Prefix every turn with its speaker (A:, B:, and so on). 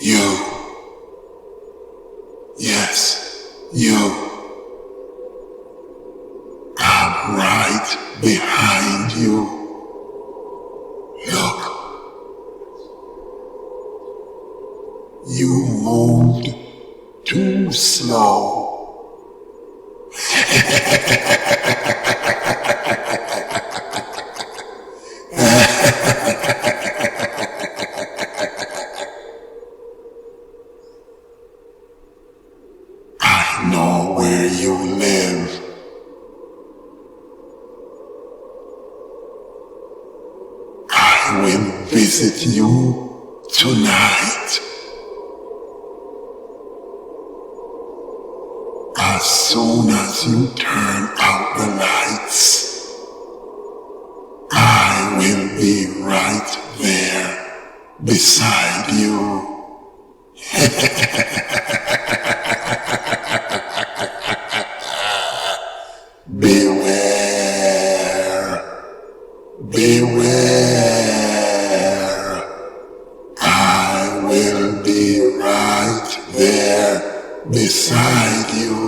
A: You. Yes, you. I'm right behind you. Look. You moved too slow. I know where you live. I will visit you tonight. As soon as you turn out the lights, I will be right there beside you. Beware, beware. I will be right there beside you.